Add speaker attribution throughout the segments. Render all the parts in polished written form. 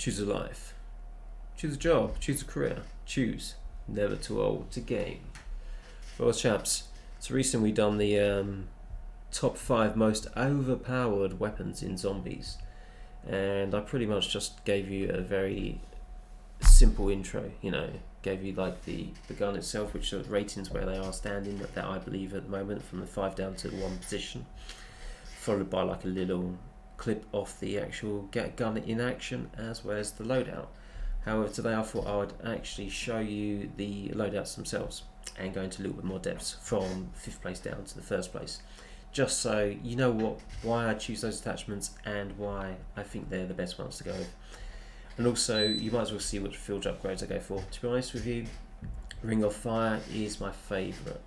Speaker 1: Choose a life. Choose a job. Choose a career. Choose. Never too old to game. Well, chaps, so recently we done the top 5 most overpowered weapons in zombies, and I pretty much just gave you a very simple intro. Gave you like the gun itself, which are ratings where they are standing that I believe at the moment, from the 5 down to 1 position, followed by like a little clip off the actual gun in action as well as the loadout. However, today I thought I would actually show you the loadouts themselves and go into a little bit more depth from 5th place down to the 1st place, just so you know why I choose those attachments and why I think they're the best ones to go with. And also, you might as well see which field upgrades I go for. To be honest with you, Ring of Fire is my favourite.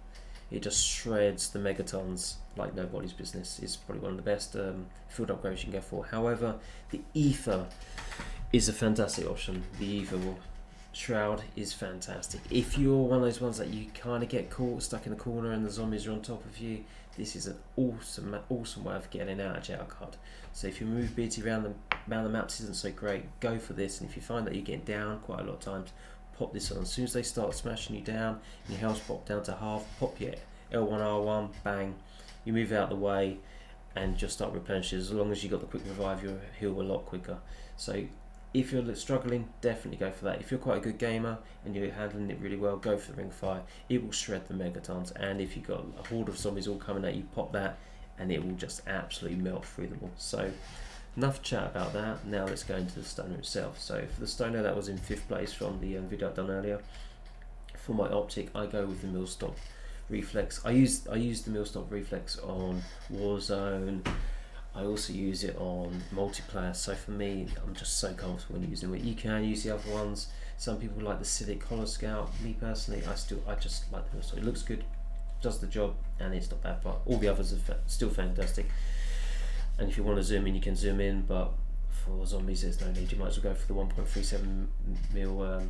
Speaker 1: It just shreds the megatons like nobody's business. It's probably one of the best field upgrades you can go for. However, the Ether is a fantastic option. The Ether Shroud is fantastic. If you're one of those ones that you kind of get caught stuck in a corner and the zombies are on top of you, this is an awesome way of getting out of jail card. So if your movability around the maps isn't so great, go for this. And if you find that you're getting down quite a lot of times, pop this on. As soon as they start smashing you down, your health pop down to half, pop your L1, R1, bang, you move out of the way and just start replenishing. As long as you got the quick revive, you'll heal a lot quicker. So if you're struggling, definitely go for that. If you're quite a good gamer and you're handling it really well, go for the Ring of Fire. It will shred the megatons, and if you've got a horde of zombies all coming at you, pop that and it will just absolutely melt through them all. So enough chat about that. Now let's go into the stoner itself. So for the stoner, that was in 5th place from the video I've done earlier. For my optic, I go with the Millstop Reflex. I use the Millstop Reflex on Warzone. I also use it on multiplayer, so for me, I'm just so comfortable when using it. You can use the other ones. Some people like the Civic Collar Scout. Me personally, I just like the Millstop. It looks good, does the job, and it's not bad, but all the others are still fantastic. And if you want to zoom in, you can zoom in, but for zombies there's no need. You might as well go for the 1.37mm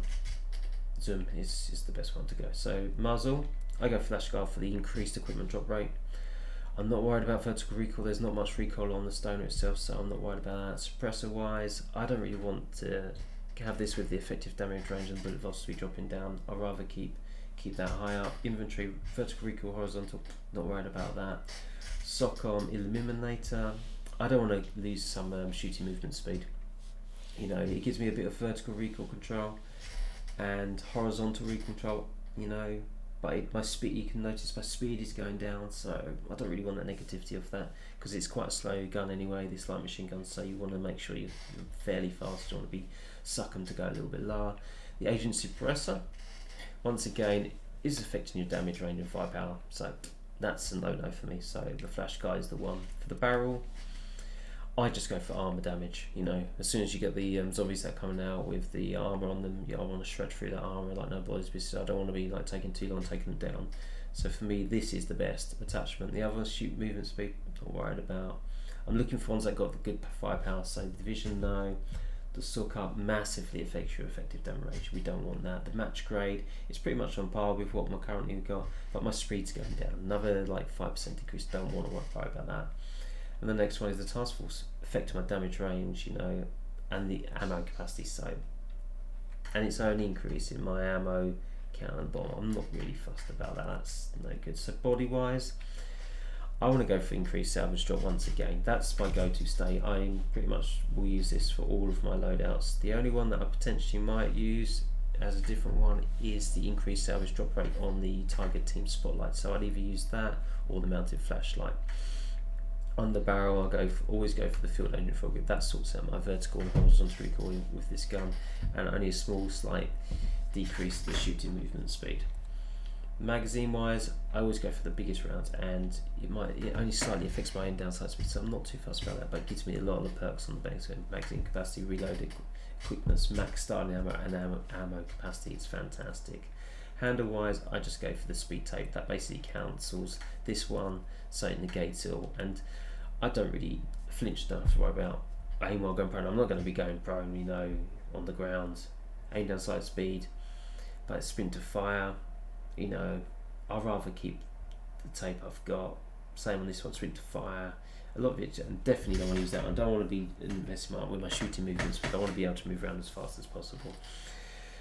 Speaker 1: zoom is the best one to go. So muzzle, I go Flash Guard for the increased equipment drop rate. I'm not worried about vertical recoil. There's not much recoil on the stoner itself, so I'm not worried about that. Suppressor wise, I don't really want to have this with the effective damage range and bullet velocity dropping down. I'd rather keep that high up. Inventory, vertical recoil, horizontal, not worried about that. SOCOM Eliminator, I don't want to lose some shooting movement speed. It gives me a bit of vertical recoil control and horizontal recoil control, but my speed, you can notice my speed is going down, so I don't really want that negativity of that, because it's quite a slow gun anyway, this light machine gun, so you want to make sure you're fairly fast. You don't want to be sucking to go a little bit lower. The Agent Suppressor, once again, is affecting your damage range and firepower, so that's a no-no for me. So the Flash Guy is the one. For the barrel, I just go for armor damage. As soon as you get the zombies that are coming out with the armor on them, I want to shred through that armor like nobody's business. I don't want to be like taking too long taking them down. So for me, this is the best attachment. The other, shoot movement speed, not worried about. I'm looking for ones that got the good firepower. So the Division, no. The Soak Up massively affects your effective damage range. We don't want that. The match grade is pretty much on par with what my currently got, but my speed's going down. Another like 5% decrease. Don't want to worry about that. And the next one is the Task Force, affecting my damage range, and the ammo capacity. So, and it's only increasing my ammo count and bomb. I'm not really fussed about that. That's no good. So body wise, I want to go for increased salvage drop once again. That's my go-to state. I pretty much will use this for all of my loadouts. The only one that I potentially might use as a different one is the increased salvage drop rate on the target team spotlight. So I'd either use that or the mounted flashlight. On the barrel, I'll always go for the field engine frog grip. That sorts out my vertical and horizontal recoil with this gun, and only a small slight decrease to the shooting movement speed. Magazine wise, I always go for the biggest rounds, and it only slightly affects my own downside speed, so I'm not too fussed about that, but it gives me a lot of the perks on the magazine capacity, reloaded quickness, max starting ammo, and ammo capacity. It's fantastic. Handle wise, I just go for the speed tape. That basically cancels this one, so it negates it all, and I don't really flinch enough to worry about aim while going prone. I'm not going to be going prone, on the ground. Aim down sight speed, but sprint to fire, I'd rather keep the tape I've got Same on this one, sprint to fire. A lot of it, and definitely don't want to use that one. I don't want to be messing up with my shooting movements, but I want to be able to move around as fast as possible.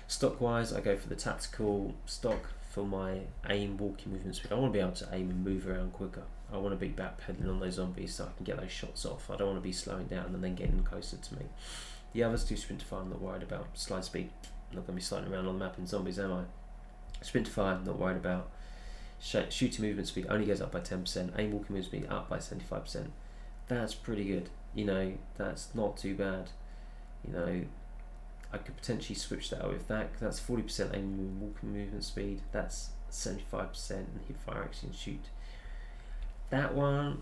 Speaker 1: Stock wise, I go for the tactical stock for my aim, walking movement speed. I want to be able to aim and move around quicker. I want to be backpedaling on those zombies so I can get those shots off. I don't want to be slowing down and then getting closer to me. The others do sprint to fire, I'm not worried about. Slide speed, I'm not going to be sliding around on the map in zombies, am I? Sprint to fire, not worried about. Shooting movement speed only goes up by 10%. Aim walking movement speed up by 75%. That's pretty good. You know, that's not too bad. You know, I could potentially switch that out with that. That's 40% aim walking movement speed. That's 75% and hip fire action shoot. That one,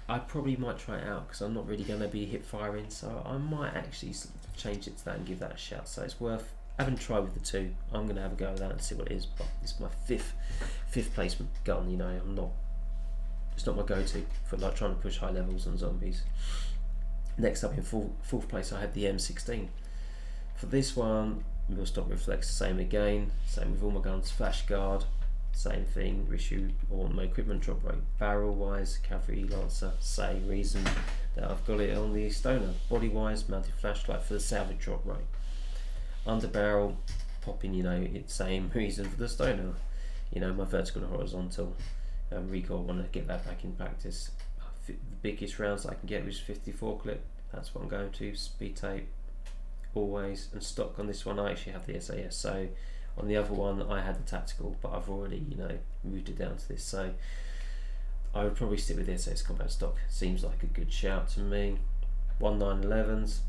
Speaker 1: I probably might try it out because I'm not really going to be hip firing, so I might actually change it to that and give that a shout. So it's worth having a try with the two. I'm going to have a go with that and see what it is. But it's my fifth placement gun. You know, it's not my go-to for like trying to push high levels on zombies. Next up in fourth place, I had the M16. For this one, mill stock reflex, same again, same with all my guns. Flash guard, same thing. Issue or my equipment drop rate. Barrel wise, cavalry lancer, same reason that I've got it on the stoner. Body wise, mounted flashlight for the salvage drop rate. Under barrel, popping, you know, it's same reason for the stoner. You know, my vertical and horizontal. Recoil, want to get that back in practice. The biggest rounds I can get was 54 clip. That's what I'm going to. Speed tape, always. And stock on this one, I actually have the SAS. So on the other one, I had the tactical, but I've already, you know, moved it down to this. So I would probably stick with the SAS combat stock. Seems like a good shout to me. 1911s.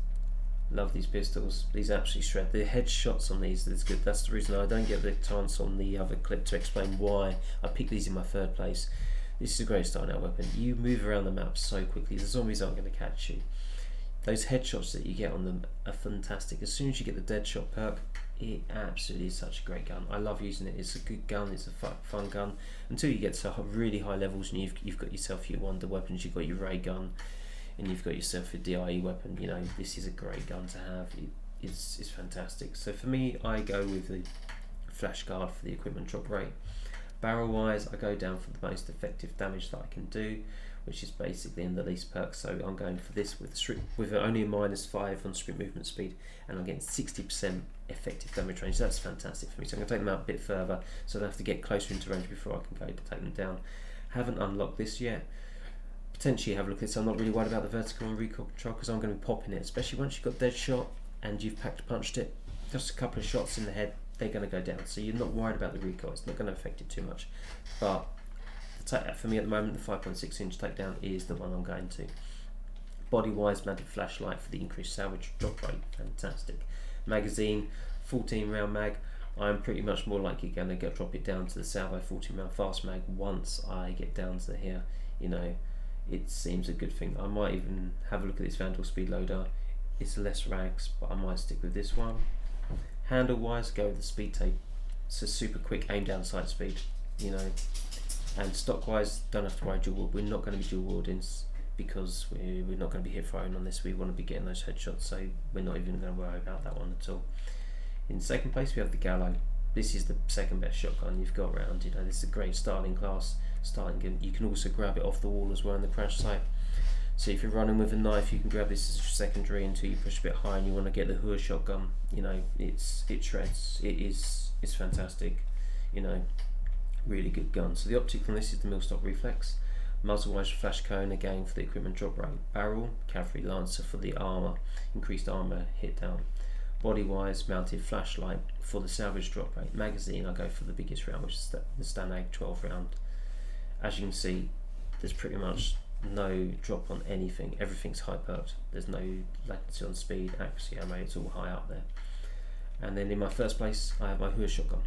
Speaker 1: Love these pistols. These absolutely shred. The headshots on these is good. That's the reason I don't get the chance on the other clip to explain why I picked these in my third place. This is a great starting out weapon. You move around the map so quickly. The zombies aren't going to catch you. Those headshots that you get on them are fantastic. As soon as you get the dead shot perk, it absolutely is such a great gun. I love using it. It's a good gun. It's a fun gun. Until you get to really high levels and you've got yourself your wonder weapons. You've got your ray gun. And you've got yourself a DIE weapon. You know, this is a great gun to have. It's fantastic. So for me, I go with the flash guard for the equipment drop rate. Barrel wise, I go down for the most effective damage that I can do, which is basically in the least perk. So I'm going for this with only a -5 on sprint movement speed, and I'm getting 60% effective damage range. That's fantastic for me. So I'm going to take them out a bit further, so I have to get closer into range before I can go to take them down. Haven't unlocked this yet. Potentially have a look at this. I'm not really worried about the vertical and recoil control because I'm going to be popping it, especially once you've got dead shot and you've punched it. Just a couple of shots in the head, they're going to go down. So you're not worried about the recoil. It's not going to affect it too much. But for me at the moment, the 5.6 inch takedown is the one I'm going to. Body wise, mounted flashlight for the increased salvage drop rate. Fantastic. Magazine, 14 round mag. I'm pretty much more likely going to drop it down to the salvo 14 round fast mag once I get down to here. You know, it seems a good thing. I might even have a look at this Vandal speed loader. It's less rags, but I might stick with this one. Handle wise, go with the speed tape. It's a super quick aim down sight speed, you know. And stock wise, don't have to worry dual wield. We're not going to be dual wielding because we're not going to be hip firing on this. We want to be getting those headshots, so we're not even going to worry about that one at all. In second place, we have the Gallo. This is the second best shotgun you've got around. You know, this is a great starting class. You can also grab it off the wall as well in the crash site. So if you're running with a knife, you can grab this as a secondary until you push a bit high and you want to get the Hua shotgun. You know, it shreds. It's fantastic. You know, really good gun. So the optic on this is the millstock reflex. Muzzle wise flash cone again for the equipment drop rate. Barrel, cavalry lancer for the armor, increased armor hit down. Body wise, mounted flashlight for the salvage drop rate. Magazine, I go for the biggest round, which is the Stanag 12 round. As you can see, there's pretty much no drop on anything. Everything's high perked. There's no latency on speed, accuracy, ammo. It's all high up there. And then in my first place, I have my Hua shotgun.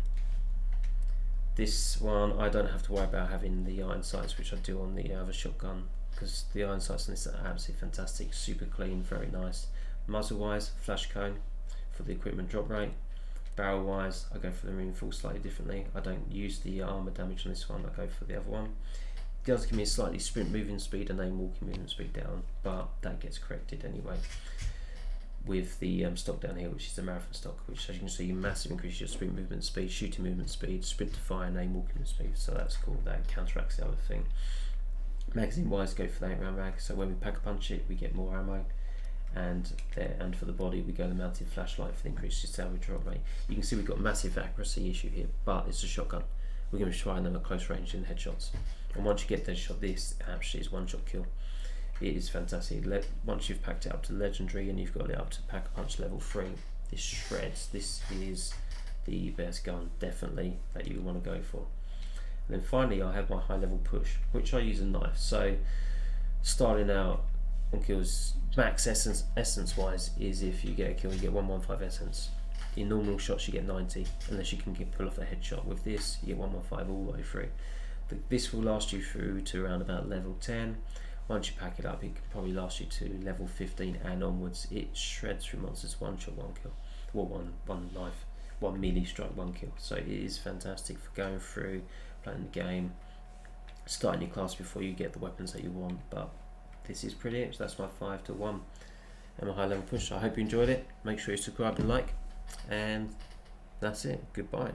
Speaker 1: This one, I don't have to worry about having the iron sights, which I do on the other shotgun, because the iron sights on this are absolutely fantastic, super clean, very nice. Muzzle wise, flash cone for the equipment drop rate. Barrel wise, I go for the reinforced slightly differently. I don't use the armor damage on this one, I go for the other one. It does give me a slightly sprint moving speed and then walking movement speed down, but that gets corrected anyway with the stock down here, which is the marathon stock, which as you can see, you massive increase your sprint movement speed, shooting movement speed, sprint to fire, and aim walking movement speed. So that's cool, that counteracts the other thing. magazine wise, go for the 8 round mag. So when we pack a punch it, we get more ammo. And for the body, we go the mounted flashlight for the increased salvage drop rate. You can see we've got a massive accuracy issue here, but it's a shotgun. We're going to be trying them at close range in headshots. And once you get dead shot, this actually is one shot kill. It is fantastic. Once you've packed it up to legendary and you've got it up to pack a punch level 3, this shreds. This is the best gun, definitely, that you want to go for. And then finally, I have my high level push, which I use a knife. So starting out on kills, max essence wise is if you get a kill, you get 115 essence. In normal shots, you get 90, unless you can pull off a headshot. With this, you get 115 all the way through. This will last you through to around about level 10. Once you pack it up, it can probably last you to level 15 and onwards. It shreds through monsters, one shot, one kill. Well, one knife, one melee strike, one kill. So it is fantastic for going through, playing the game, starting your class before you get the weapons that you want. But this is pretty it. So that's my 5 to 1 and my high level push. I hope you enjoyed it. Make sure you subscribe and like, and that's it. Goodbye.